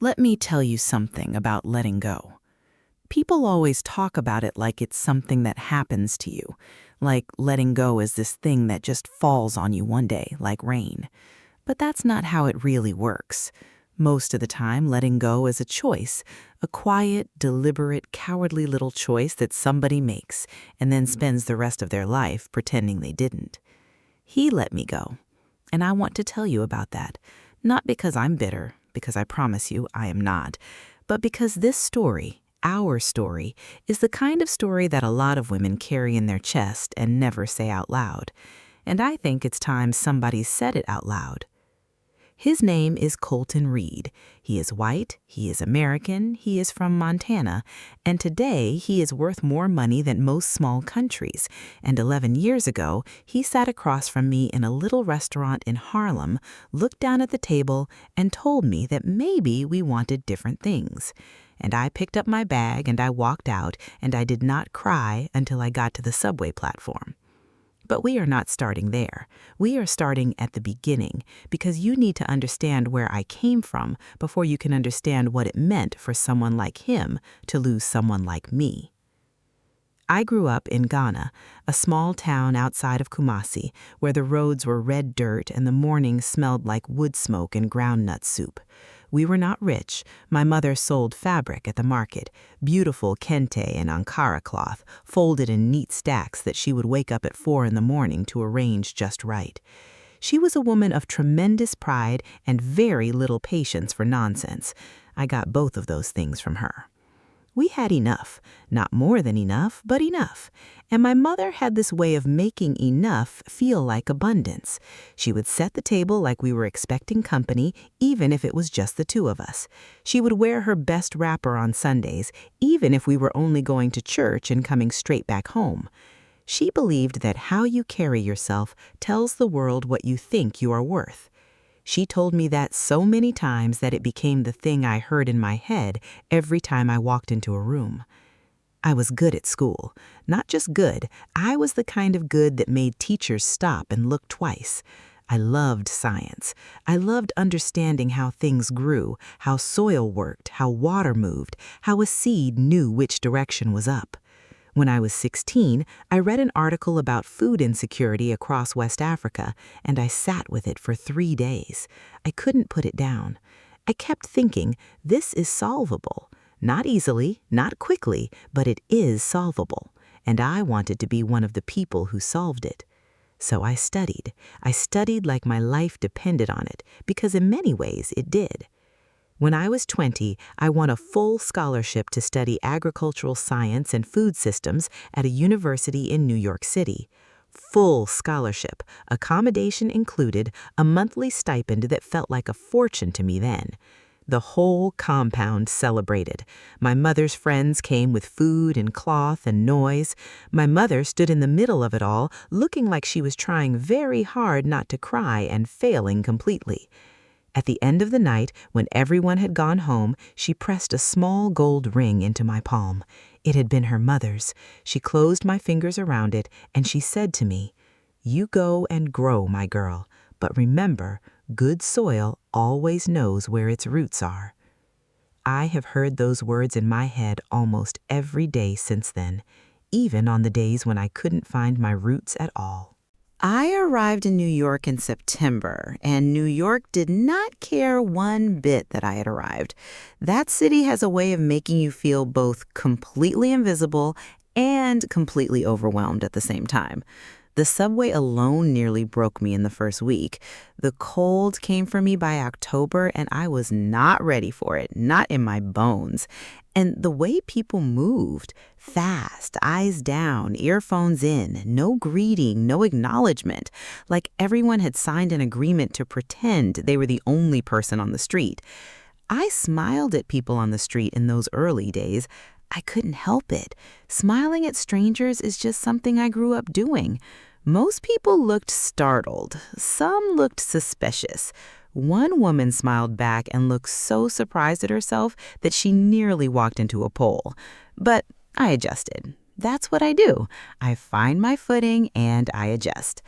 Let me tell you something about letting go. People always talk about it like it's something that happens to you, like letting go is this thing that just falls on you one day, like rain. But that's not how it really works. Most of the time, letting go is a choice, a quiet, deliberate, cowardly little choice that somebody makes and then spends the rest of their life pretending they didn't. He let me go, and I want to tell you about that, not because I'm bitter, because I promise you I am not, but because this story, our story, is the kind of story that a lot of women carry in their chest and never say out loud. And I think it's time somebody said it out loud. His name is Colton Reed. He is white, he is American, he is from Montana, and today he is worth more money than most small countries. And 11 years ago, he sat across from me in a little restaurant in Harlem, looked down at the table, and told me that maybe we wanted different things. And I picked up my bag and I walked out, and I did not cry until I got to the subway platform. But we are not starting there. We are starting at the beginning, because you need to understand where I came from before you can understand what it meant for someone like him to lose someone like me. I grew up in Ghana, a small town outside of Kumasi, where the roads were red dirt and the mornings smelled like wood smoke and groundnut soup. We were not rich. My mother sold fabric at the market, beautiful kente and Ankara cloth, folded in neat stacks that she would wake up at 4 in the morning to arrange just right. She was a woman of tremendous pride and very little patience for nonsense. I got both of those things from her. We had enough, not more than enough, but enough. And my mother had this way of making enough feel like abundance. She would set the table like we were expecting company, even if it was just the two of us. She would wear her best wrapper on Sundays, even if we were only going to church and coming straight back home. She believed that how you carry yourself tells the world what you think you are worth. She told me that so many times that it became the thing I heard in my head every time I walked into a room. I was good at school. Not just good, I was the kind of good that made teachers stop and look twice. I loved science. I loved understanding how things grew, how soil worked, how water moved, how a seed knew which direction was up. When I was 16, I read an article about food insecurity across West Africa, and I sat with it for 3 days. I couldn't put it down. I kept thinking, this is solvable. Not easily, not quickly, but it is solvable. And I wanted to be one of the people who solved it. So I studied. I studied like my life depended on it, because in many ways it did. When I was 20, I won a full scholarship to study agricultural science and food systems at a university in New York City. Full scholarship, accommodation included, a monthly stipend that felt like a fortune to me then. The whole compound celebrated. My mother's friends came with food and cloth and noise. My mother stood in the middle of it all, looking like she was trying very hard not to cry and failing completely. At the end of the night, when everyone had gone home, she pressed a small gold ring into my palm. It had been her mother's. She closed my fingers around it, and she said to me, "You go and grow, my girl, but remember, good soil always knows where its roots are." I have heard those words in my head almost every day since then, even on the days when I couldn't find my roots at all. I arrived in New York in September, and New York did not care one bit that I had arrived. That city has a way of making you feel both completely invisible and completely overwhelmed at the same time. The subway alone nearly broke me in the first week. The cold came for me by October, and I was not ready for it, not in my bones. And the way people moved, fast, eyes down, earphones in, no greeting, no acknowledgement, like everyone had signed an agreement to pretend they were the only person on the street. I smiled at people on the street in those early days. I couldn't help it. Smiling at strangers is just something I grew up doing. Most people looked startled. Some looked suspicious. One woman smiled back and looked so surprised at herself that she nearly walked into a pole. But I adjusted. That's what I do. I find my footing and I adjust.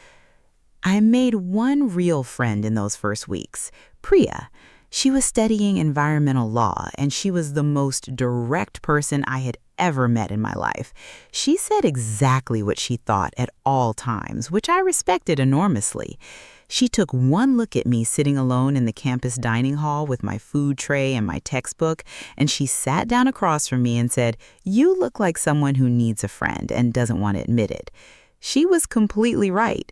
I made one real friend in those first weeks, Priya. She was studying environmental law, and she was the most direct person I had ever met in my life. She said exactly what she thought at all times, which I respected enormously. She took one look at me sitting alone in the campus dining hall with my food tray and my textbook, and she sat down across from me and said, "You look like someone who needs a friend and doesn't want to admit it." She was completely right.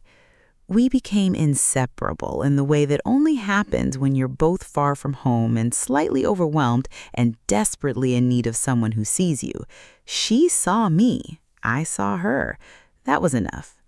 We became inseparable in the way that only happens when you're both far from home and slightly overwhelmed and desperately in need of someone who sees you. She saw me. I saw her. That was enough.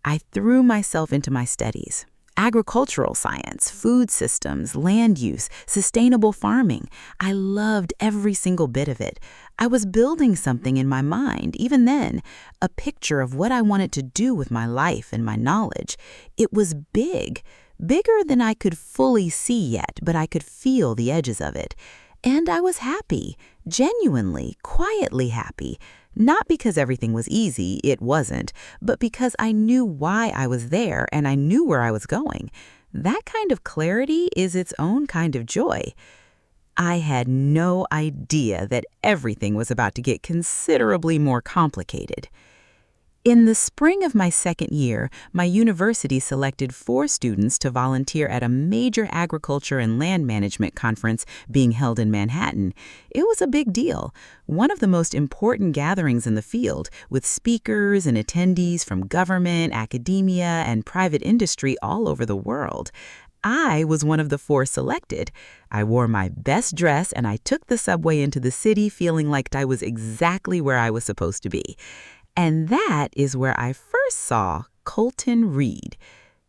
I threw myself into my studies. Agricultural science, food systems, land use, sustainable farming. I loved every single bit of it. I was building something in my mind, even then, a picture of what I wanted to do with my life and my knowledge. It was big, bigger than I could fully see yet, but I could feel the edges of it. And I was happy, genuinely, quietly happy. Not because everything was easy, it wasn't, but because I knew why I was there and I knew where I was going. That kind of clarity is its own kind of joy. I had no idea that everything was about to get considerably more complicated. In the spring of my second year, my university selected 4 students to volunteer at a major agriculture and land management conference being held in Manhattan. It was a big deal, one of the most important gatherings in the field, with speakers and attendees from government, academia, and private industry all over the world. I was one of the 4 selected. I wore my best dress and I took the subway into the city feeling like I was exactly where I was supposed to be. And that is where I first saw Colton Reed.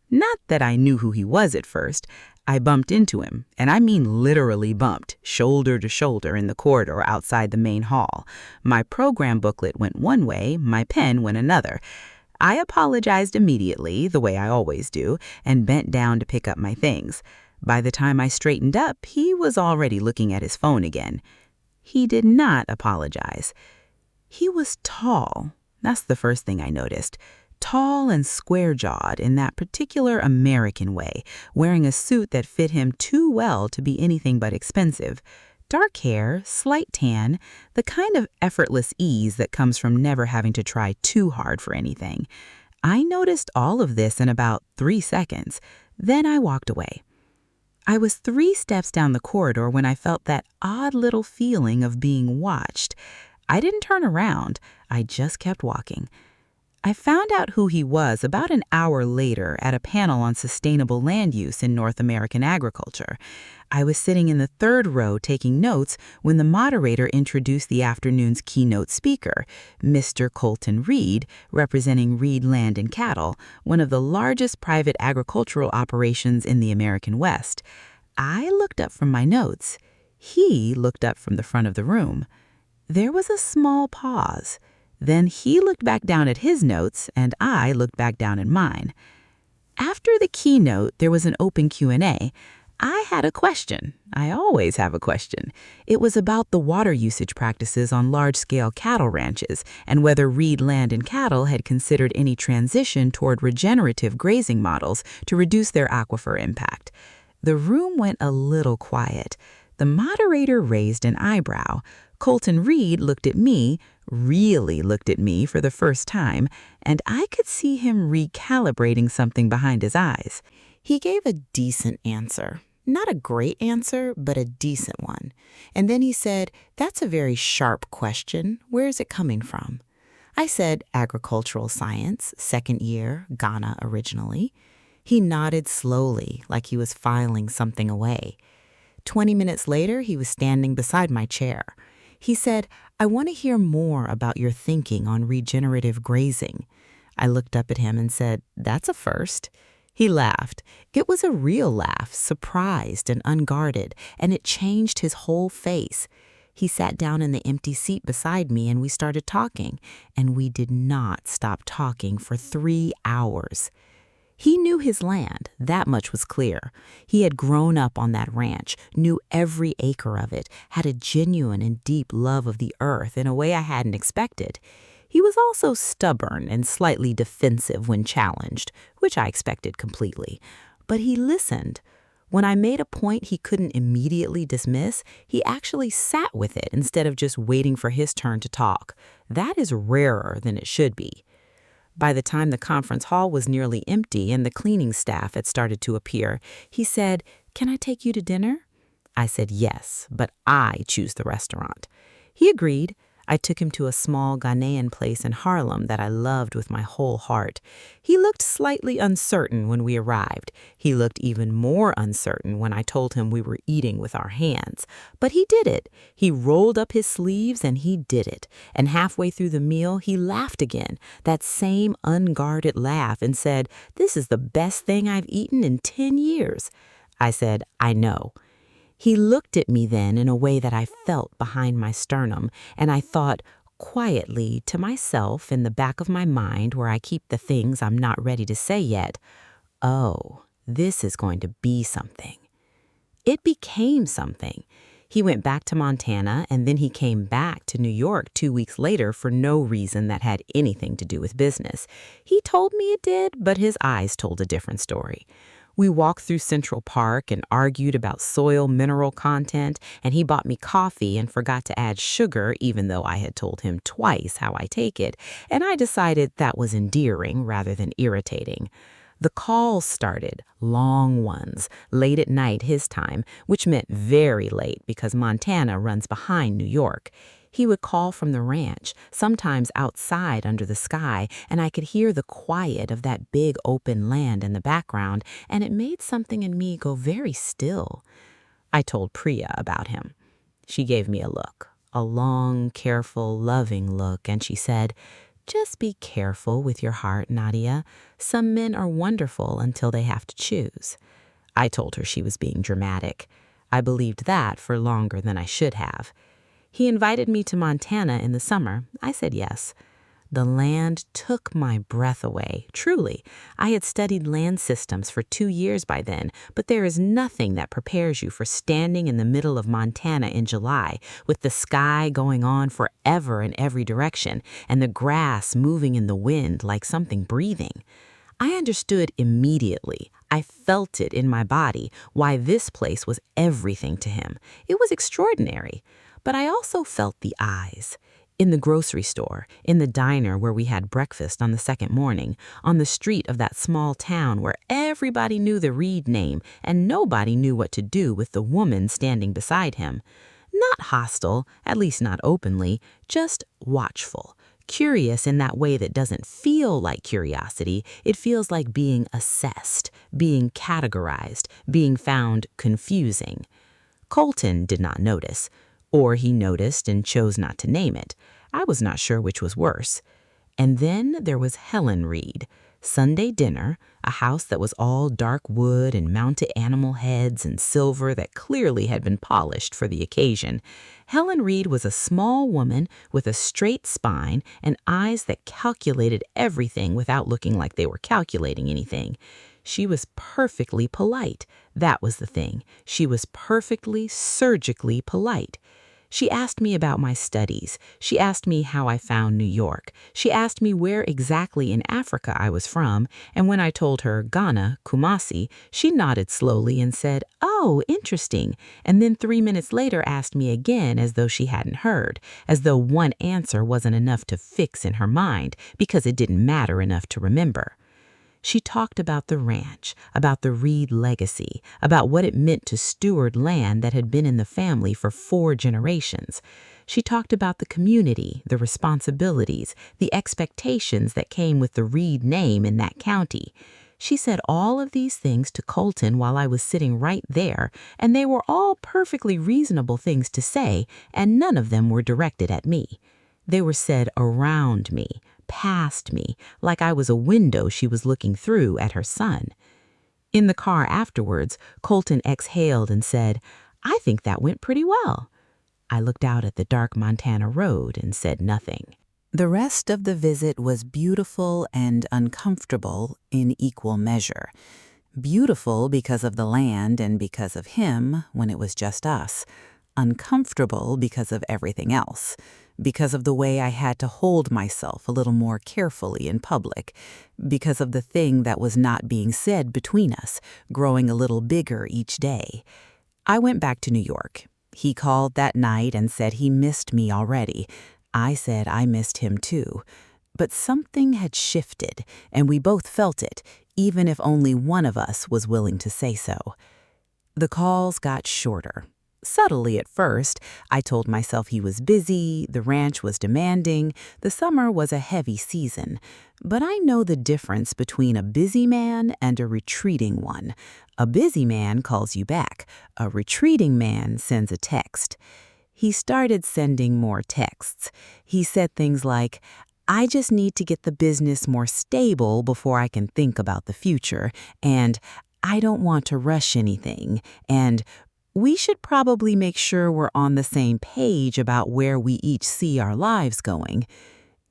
Not that I knew who he was at first. I bumped into him, and I mean literally bumped, shoulder to shoulder in the corridor outside the main hall. My program booklet went one way, my pen went another. I apologized immediately, the way I always do, and bent down to pick up my things. By the time I straightened up, he was already looking at his phone again. He did not apologize. He was tall. That's the first thing I noticed. Tall and square-jawed in that particular American way, wearing a suit that fit him too well to be anything but expensive. Dark hair, slight tan, the kind of effortless ease that comes from never having to try too hard for anything. I noticed all of this in about 3 seconds. Then I walked away. I was 3 steps down the corridor when I felt that odd little feeling of being watched. I didn't turn around. I just kept walking. I found out who he was about an hour later at a panel on sustainable land use in North American agriculture. I was sitting in the 3rd row taking notes when the moderator introduced the afternoon's keynote speaker, Mr. Colton Reed, representing Reed Land and Cattle, one of the largest private agricultural operations in the American West. I looked up from my notes. He looked up from the front of the room. There was a small pause. Then he looked back down at his notes, and I looked back down at mine. After the keynote, there was an open Q&A. I had a question. I always have a question. It was about the water usage practices on large-scale cattle ranches and whether Reed Land and Cattle had considered any transition toward regenerative grazing models to reduce their aquifer impact. The room went a little quiet. The moderator raised an eyebrow. Colton Reed looked at me, really looked at me for the first time, and I could see him recalibrating something behind his eyes. He gave a decent answer. Not a great answer, but a decent one. And then he said, "That's a very sharp question. Where is it coming from?" I said, "Agricultural science, 2nd year, Ghana originally." He nodded slowly, like he was filing something away. 20 minutes later, he was standing beside my chair. He said, "I want to hear more about your thinking on regenerative grazing." I looked up at him and said, "That's a first." He laughed. It was a real laugh, surprised and unguarded, and it changed his whole face. He sat down in the empty seat beside me and we started talking, and we did not stop talking for 3 hours. He knew his land, that much was clear. He had grown up on that ranch, knew every acre of it, had a genuine and deep love of the earth in a way I hadn't expected. He was also stubborn and slightly defensive when challenged, which I expected completely. But he listened. When I made a point he couldn't immediately dismiss, he actually sat with it instead of just waiting for his turn to talk. That is rarer than it should be. By the time the conference hall was nearly empty and the cleaning staff had started to appear, he said, "Can I take you to dinner?" I said yes, but I choose the restaurant. He agreed. I took him to a small Ghanaian place in Harlem that I loved with my whole heart. He looked slightly uncertain when we arrived. He looked even more uncertain when I told him we were eating with our hands. But he did it. He rolled up his sleeves and he did it. And halfway through the meal, he laughed again, that same unguarded laugh, and said, "This is the best thing I've eaten in 10 years. I said, "I know." He looked at me then in a way that I felt behind my sternum, and I thought quietly to myself in the back of my mind where I keep the things I'm not ready to say yet, "Oh, this is going to be something." It became something. He went back to Montana, and then he came back to New York 2 weeks later for no reason that had anything to do with business. He told me it did, but his eyes told a different story. We walked through Central Park and argued about soil mineral content, and he bought me coffee and forgot to add sugar even though I had told him twice how I take it, and I decided that was endearing rather than irritating. The calls started, long ones, late at night his time, which meant very late because Montana runs behind New York. He would call from the ranch, sometimes outside under the sky, and I could hear the quiet of that big open land in the background, and it made something in me go very still. I told Priya about him. She gave me a look, a long, careful, loving look, and she said, "Just be careful with your heart, Nadia. Some men are wonderful until they have to choose." I told her she was being dramatic. I believed that for longer than I should have. He invited me to Montana in the summer. I said yes. The land took my breath away, truly. I had studied land systems for 2 years by then, but there is nothing that prepares you for standing in the middle of Montana in July, with the sky going on forever in every direction, and the grass moving in the wind like something breathing. I understood immediately. I felt it in my body why this place was everything to him. It was extraordinary. But I also felt the eyes. In the grocery store, in the diner where we had breakfast on the second morning, on the street of that small town where everybody knew the Reed name and nobody knew what to do with the woman standing beside him. Not hostile, at least not openly, just watchful. Curious in that way that doesn't feel like curiosity. It feels like being assessed, being categorized, being found confusing. Colton did not notice. Or he noticed and chose not to name it. I was not sure which was worse. And then there was Helen Reed. Sunday dinner, a house that was all dark wood and mounted animal heads and silver that clearly had been polished for the occasion. Helen Reed was a small woman with a straight spine and eyes that calculated everything without looking like they were calculating anything. She was perfectly polite. That was the thing. She was perfectly, surgically polite. She asked me about my studies. She asked me how I found New York. She asked me where exactly in Africa I was from, and when I told her Ghana, Kumasi, she nodded slowly and said, "Oh, interesting," and then 3 minutes later asked me again as though she hadn't heard, as though one answer wasn't enough to fix in her mind because it didn't matter enough to remember. She talked about the ranch, about the Reed legacy, about what it meant to steward land that had been in the family for 4 generations. She talked about the community, the responsibilities, the expectations that came with the Reed name in that county. She said all of these things to Colton while I was sitting right there, and they were all perfectly reasonable things to say, and none of them were directed at me. They were said around me, past me, like I was a window she was looking through at her son. In the car afterwards, Colton exhaled and said, "I think that went pretty well." I looked out at the dark Montana road and said nothing. The rest of the visit was beautiful and uncomfortable in equal measure. Beautiful because of the land and because of him when it was just us. Uncomfortable because of everything else, because of the way I had to hold myself a little more carefully in public, because of the thing that was not being said between us, growing a little bigger each day. I went back to New York. He called that night and said he missed me already. I said I missed him too. But something had shifted, and we both felt it, even if only one of us was willing to say so. The calls got shorter. Subtly at first, I told myself he was busy, the ranch was demanding, the summer was a heavy season. But I know the difference between a busy man and a retreating one. A busy man calls you back. A retreating man sends a text. He started sending more texts. He said things like, "I just need to get the business more stable before I can think about the future," and "I don't want to rush anything," and "we should probably make sure we're on the same page about where we each see our lives going."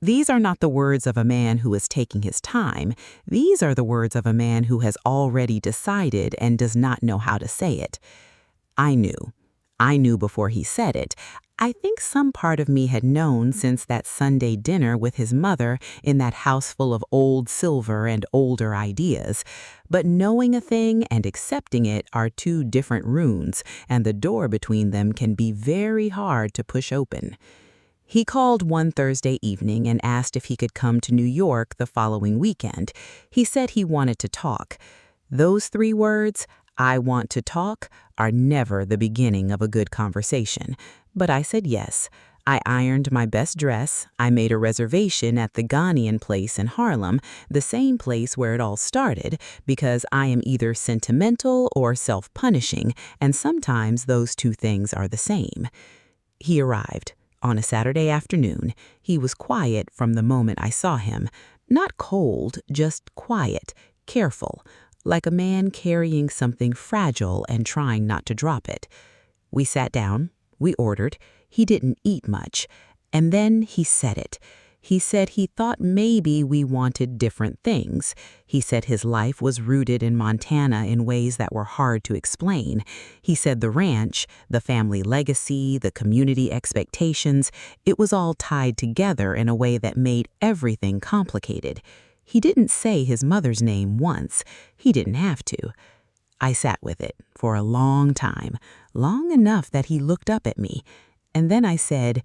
These are not the words of a man who is taking his time. These are the words of a man who has already decided and does not know how to say it. I knew. I knew before he said it. I think some part of me had known since that Sunday dinner with his mother in that house full of old silver and older ideas. But knowing a thing and accepting it are two different runes, and the door between them can be very hard to push open. He called one Thursday evening and asked if he could come to New York the following weekend. He said he wanted to talk. Those three words, "I want to talk," are never the beginning of a good conversation. But I said yes. I ironed my best dress. I made a reservation at the Ghanaian place in Harlem, the same place where it all started, because I am either sentimental or self-punishing, and sometimes those two things are the same. He arrived. On a Saturday afternoon. He was quiet from the moment I saw him. Not cold, just quiet, careful, like a man carrying something fragile and trying not to drop it. We sat down. We ordered. He didn't eat much. And then he said it. He said he thought maybe we wanted different things. He said his life was rooted in Montana in ways that were hard to explain. He said the ranch, the family legacy, the community expectations, it was all tied together in a way that made everything complicated. He didn't say his mother's name once. He didn't have to. I sat with it for a long time, long enough that he looked up at me. And then I said,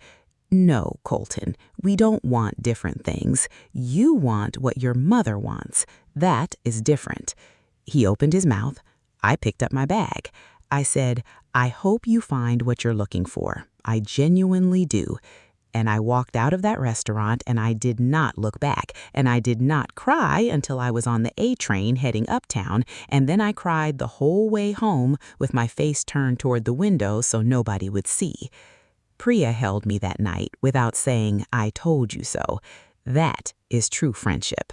"No, Colton, we don't want different things. You want what your mother wants. That is different." He opened his mouth. I picked up my bag. I said, "I hope you find what you're looking for. I genuinely do." And I walked out of that restaurant, and I did not look back, and I did not cry until I was on the A train heading uptown, and then I cried the whole way home with my face turned toward the window so nobody would see. Priya held me that night without saying, "I told you so." That is true friendship.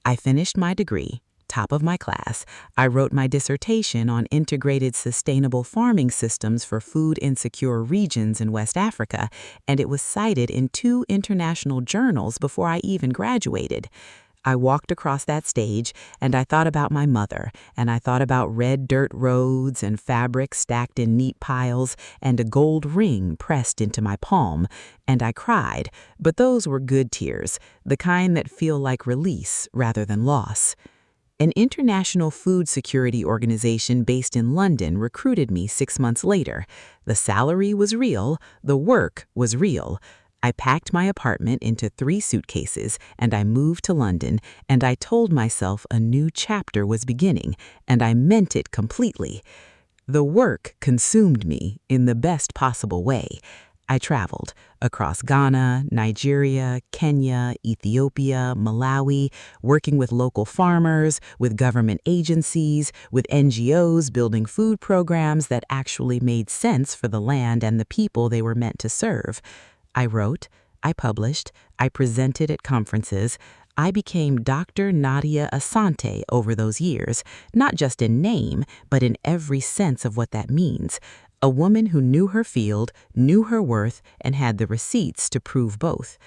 I finished my degree, top of my class. I wrote my dissertation on integrated sustainable farming systems for food-insecure regions in West Africa, and it was cited in 2 international journals before I even graduated. I walked across that stage, and I thought about my mother, and I thought about red dirt roads and fabric stacked in neat piles and a gold ring pressed into my palm, and I cried, but those were good tears, the kind that feel like release rather than loss. An international food security organization based in London recruited me 6 months later. The salary was real, the work was real. I packed my apartment into 3 suitcases, and I moved to London, and I told myself a new chapter was beginning, and I meant it completely. The work consumed me in the best possible way. I traveled across Ghana, Nigeria, Kenya, Ethiopia, Malawi, working with local farmers, with government agencies, with NGOs building food programs that actually made sense for the land and the people they were meant to serve. I wrote, I published, I presented at conferences. I became Dr. Nadia Asante over those years, not just in name, but in every sense of what that means. A woman who knew her field, knew her worth, and had the receipts to prove both.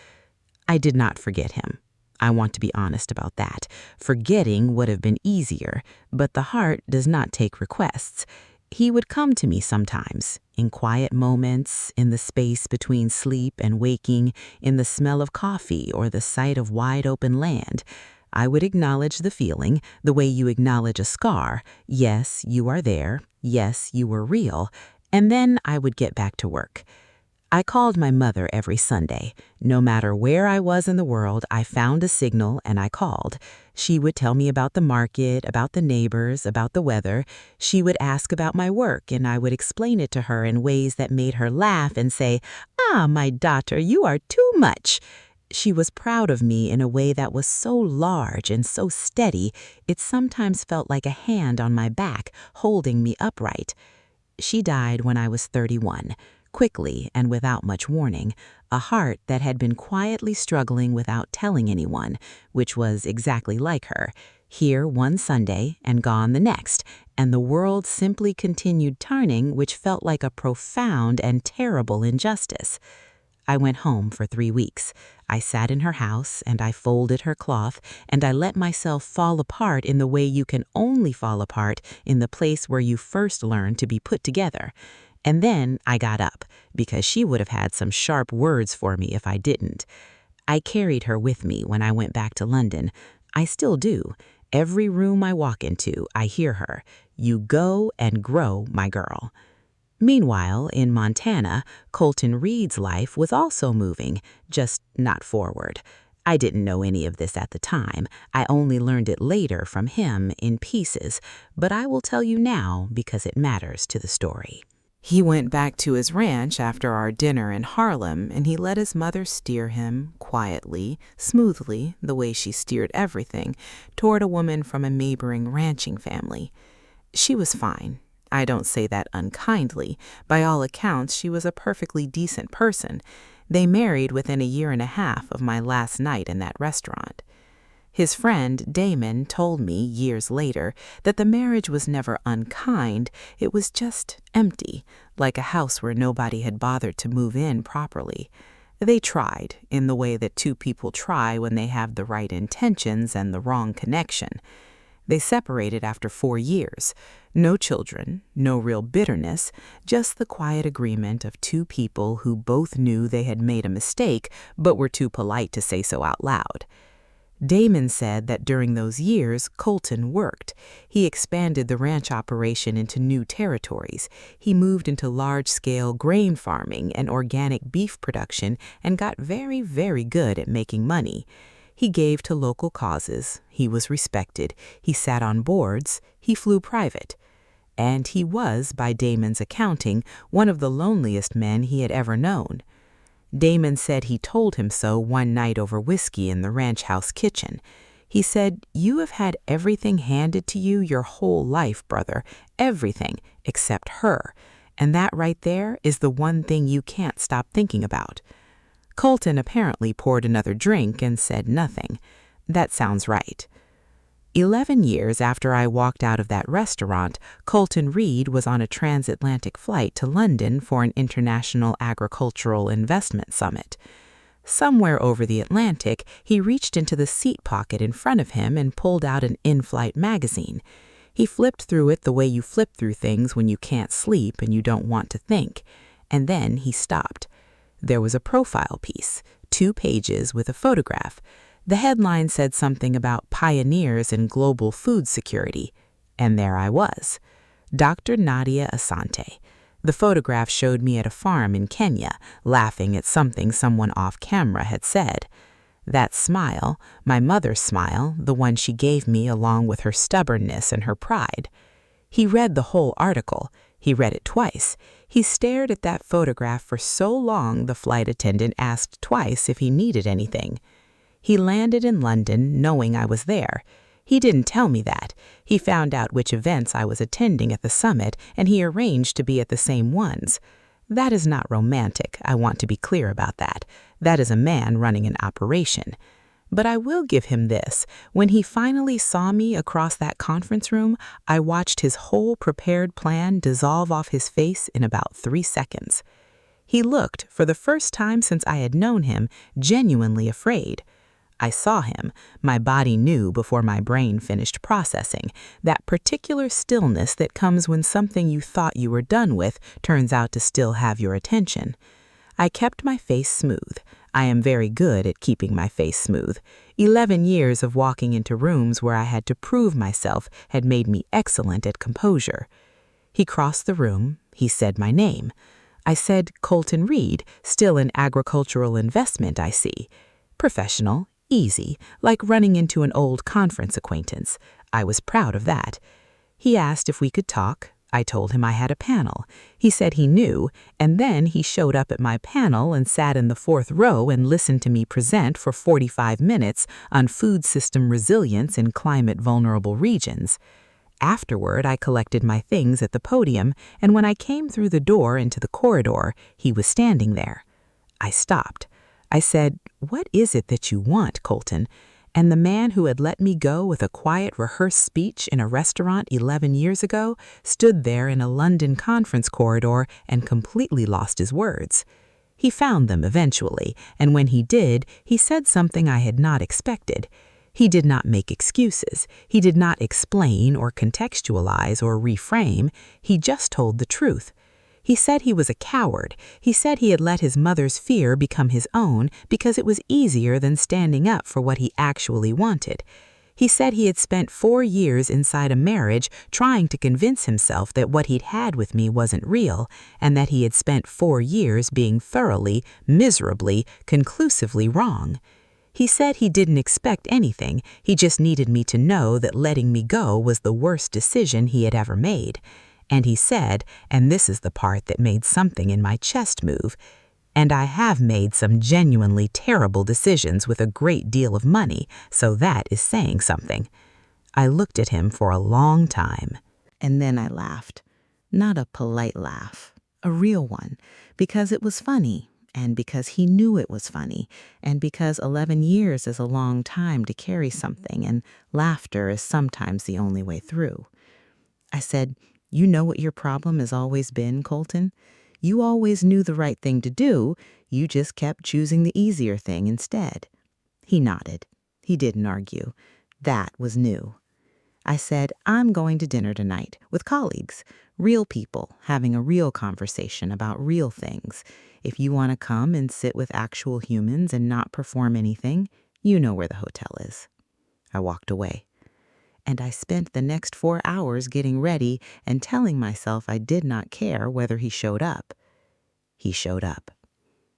I did not forget him. I want to be honest about that. Forgetting would have been easier, but the heart does not take requests. He would come to me sometimes, in quiet moments, in the space between sleep and waking, in the smell of coffee or the sight of wide open land. I would acknowledge the feeling, the way you acknowledge a scar. Yes, you are there. Yes, you were real. And then I would get back to work. I called my mother every Sunday. No matter where I was in the world, I found a signal and I called. She would tell me about the market, about the neighbors, about the weather. She would ask about my work and I would explain it to her in ways that made her laugh and say, "Ah, my daughter, you are too much." She was proud of me in a way that was so large and so steady, it sometimes felt like a hand on my back, holding me upright. She died when I was 31. Quickly and without much warning, a heart that had been quietly struggling without telling anyone, which was exactly like her, here one Sunday and gone the next, and the world simply continued turning, which felt like a profound and terrible injustice. I went home for 3 weeks. I sat in her house and I folded her cloth and I let myself fall apart in the way you can only fall apart in the place where you first learn to be put together. And then I got up, because she would have had some sharp words for me if I didn't. I carried her with me when I went back to London. I still do. Every room I walk into, I hear her. "You go and grow, my girl." Meanwhile, in Montana, Colton Reed's life was also moving, just not forward. I didn't know any of this at the time. I only learned it later from him in pieces, but I will tell you now because it matters to the story. He went back to his ranch after our dinner in Harlem, and he let his mother steer him, quietly, smoothly, the way she steered everything, toward a woman from a neighboring ranching family. She was fine. I don't say that unkindly. By all accounts, she was a perfectly decent person. They married within a year and a half of my last night in that restaurant. His friend, Damon, told me years later that the marriage was never unkind, it was just empty, like a house where nobody had bothered to move in properly. They tried, in the way that two people try when they have the right intentions and the wrong connection. They separated after 4 years. No children, no real bitterness, just the quiet agreement of two people who both knew they had made a mistake but were too polite to say so out loud. Damon said that during those years, Colton worked. He expanded the ranch operation into new territories. He moved into large-scale grain farming and organic beef production and got very, very good at making money. He gave to local causes. He was respected. He sat on boards. He flew private. And he was, by Damon's accounting, one of the loneliest men he had ever known. Damon said he told him so one night over whiskey in the ranch house kitchen. He said, "You have had everything handed to you your whole life, brother, everything except her. And that right there is the one thing you can't stop thinking about." Colton apparently poured another drink and said nothing. That sounds right. 11 years after I walked out of that restaurant, Colton Reed was on a transatlantic flight to London for an international agricultural investment summit. Somewhere over the Atlantic, he reached into the seat pocket in front of him and pulled out an in-flight magazine. He flipped through it the way you flip through things when you can't sleep and you don't want to think. And then he stopped. There was a profile piece, 2 pages with a photograph. The headline said something about pioneers in global food security. And there I was, Dr. Nadia Asante. The photograph showed me at a farm in Kenya, laughing at something someone off camera had said. That smile, my mother's smile, the one she gave me along with her stubbornness and her pride. He read the whole article. He read it twice. He stared at that photograph for so long the flight attendant asked twice if he needed anything. He landed in London knowing I was there. He didn't tell me that. He found out which events I was attending at the summit, and he arranged to be at the same ones. That is not romantic, I want to be clear about that. That is a man running an operation. But I will give him this. When he finally saw me across that conference room, I watched his whole prepared plan dissolve off his face in about 3 seconds. He looked, for the first time since I had known him, genuinely afraid. I saw him. My body knew before my brain finished processing. That particular stillness that comes when something you thought you were done with turns out to still have your attention. I kept my face smooth. I am very good at keeping my face smooth. 11 years of walking into rooms where I had to prove myself had made me excellent at composure. He crossed the room. He said my name. I said Colton Reed, still in agricultural investment, I see. Professional, easy, like running into an old conference acquaintance. I was proud of that. He asked if we could talk. I told him I had a panel. He said he knew, and then he showed up at my panel and sat in the 4th row and listened to me present for 45 minutes on food system resilience in climate-vulnerable regions. Afterward, I collected my things at the podium, and when I came through the door into the corridor, he was standing there. I stopped. I said, "What is it that you want, Colton?" And the man who had let me go with a quiet rehearsed speech in a restaurant 11 years ago stood there in a London conference corridor and completely lost his words. He found them eventually, and when he did, he said something I had not expected. He did not make excuses. He did not explain or contextualize or reframe. He just told the truth. He said he was a coward. He said he had let his mother's fear become his own because it was easier than standing up for what he actually wanted. He said he had spent 4 years inside a marriage trying to convince himself that what he'd had with me wasn't real, and that he had spent 4 years being thoroughly, miserably, conclusively wrong. He said he didn't expect anything. He just needed me to know that letting me go was the worst decision he had ever made. And he said, and this is the part that made something in my chest move, and I have made some genuinely terrible decisions with a great deal of money, so that is saying something. I looked at him for a long time, and then I laughed. Not a polite laugh, a real one, because it was funny, and because he knew it was funny, and because 11 years is a long time to carry something, and laughter is sometimes the only way through. I said, "You know what your problem has always been, Colton? You always knew the right thing to do, you just kept choosing the easier thing instead." He nodded. He didn't argue. That was new. I said, "I'm going to dinner tonight with colleagues, real people, having a real conversation about real things. If you want to come and sit with actual humans and not perform anything, you know where the hotel is." I walked away. And I spent the next 4 hours getting ready and telling myself I did not care whether he showed up. He showed up.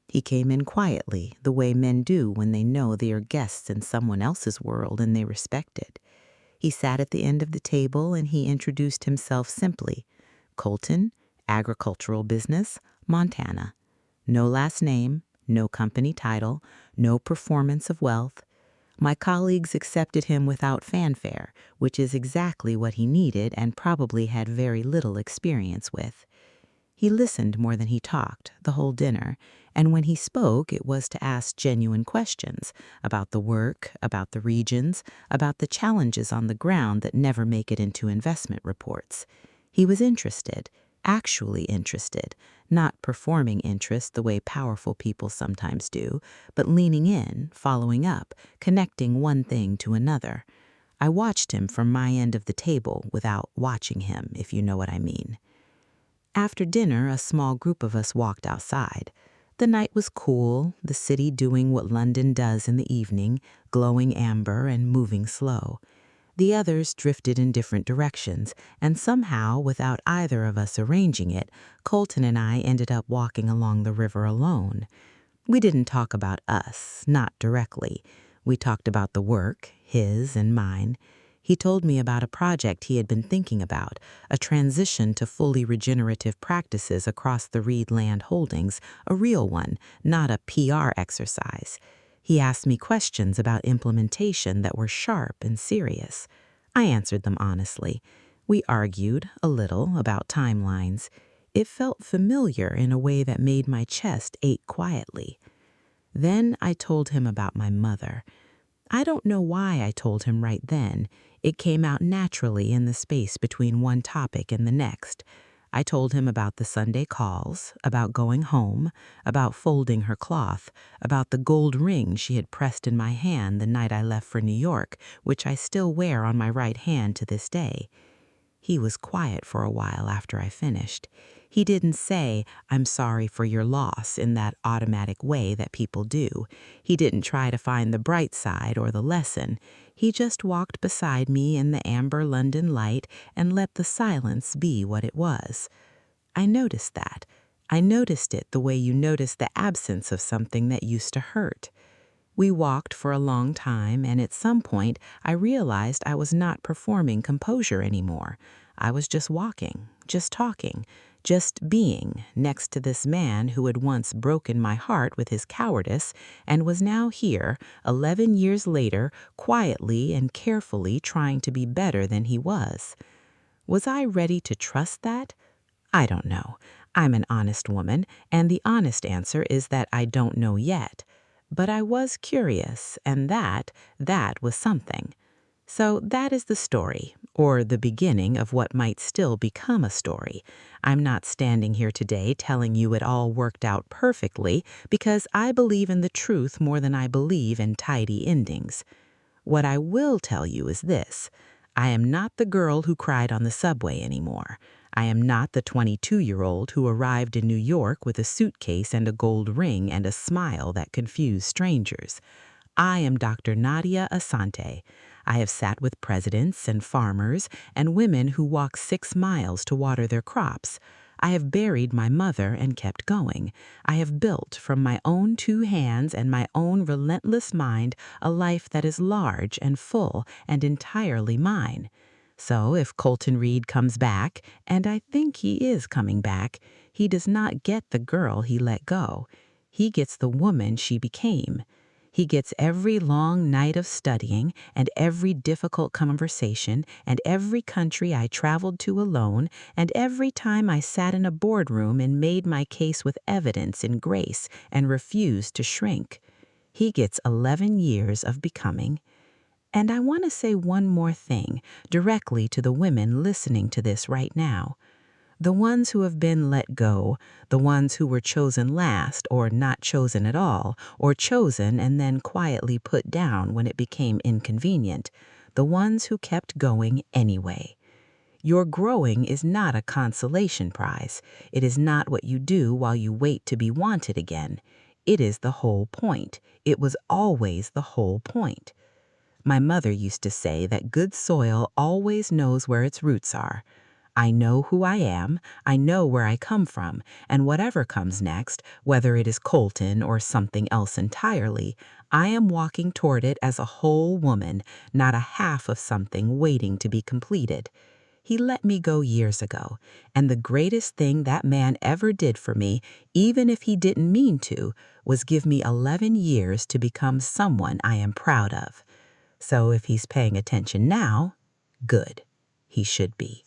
He came in quietly, the way men do when they know they are guests in someone else's world and they respect it. He sat at the end of the table and he introduced himself simply. Colton, agricultural business, Montana. No last name, no company title, no performance of wealth. My colleagues accepted him without fanfare, which is exactly what he needed and probably had very little experience with. He listened more than he talked the whole dinner, and when he spoke, it was to ask genuine questions about the work, about the regions, about the challenges on the ground that never make it into investment reports. He was interested, actually interested, not performing interest the way powerful people sometimes do, but leaning in, following up, connecting one thing to another. I watched him from my end of the table without watching him, if you know what I mean. After dinner, a small group of us walked outside. The night was cool, the city doing what London does in the evening, glowing amber and moving slow. The others drifted in different directions, and somehow, without either of us arranging it, Colton and I ended up walking along the river alone. We didn't talk about us, not directly. We talked about the work, his and mine. He told me about a project he had been thinking about, a transition to fully regenerative practices across the Reed land holdings, a real one, not a PR exercise. He asked me questions about implementation that were sharp and serious. I answered them honestly. We argued, a little, about timelines. It felt familiar in a way that made my chest ache quietly. Then I told him about my mother. I don't know why I told him right then. It came out naturally in the space between one topic and the next. I told him about the Sunday calls, about going home, about folding her cloth, about the gold ring she had pressed in my hand the night I left for New York, which I still wear on my right hand to this day. He was quiet for a while after I finished. He didn't say, "I'm sorry for your loss," in that automatic way that people do. He didn't try to find the bright side or the lesson. He just walked beside me in the amber London light and let the silence be what it was. I noticed that. I noticed it the way you notice the absence of something that used to hurt. We walked for a long time, and at some point I realized I was not performing composure anymore. I was just walking, just talking, just being next to this man who had once broken my heart with his cowardice and was now here, 11 years later, quietly and carefully trying to be better than he was. Was I ready to trust that? I don't know. I'm an honest woman, and the honest answer is that I don't know yet. But I was curious, and that was something. So that is the story, or the beginning of what might still become a story. I'm not standing here today telling you it all worked out perfectly, because I believe in the truth more than I believe in tidy endings. What I will tell you is this: I am not the girl who cried on the subway anymore. I am not the 22-year-old who arrived in New York with a suitcase and a gold ring and a smile that confused strangers. I am Dr. Nadia Asante. I have sat with presidents and farmers and women who walk 6 miles to water their crops. I have buried my mother and kept going. I have built from my own 2 hands and my own relentless mind a life that is large and full and entirely mine. So if Colton Reed comes back, and I think he is coming back, he does not get the girl he let go. He gets the woman she became. He gets every long night of studying and every difficult conversation and every country I traveled to alone and every time I sat in a boardroom and made my case with evidence and grace and refused to shrink. He gets 11 years of becoming. And I want to say one more thing directly to the women listening to this right now. The ones who have been let go, the ones who were chosen last or not chosen at all, or chosen and then quietly put down when it became inconvenient, the ones who kept going anyway. Your growing is not a consolation prize. It is not what you do while you wait to be wanted again. It is the whole point. It was always the whole point. My mother used to say that good soil always knows where its roots are. I know who I am, I know where I come from, and whatever comes next, whether it is Colton or something else entirely, I am walking toward it as a whole woman, not a half of something waiting to be completed. He let me go years ago, and the greatest thing that man ever did for me, even if he didn't mean to, was give me 11 years to become someone I am proud of. So if he's paying attention now, good. He should be.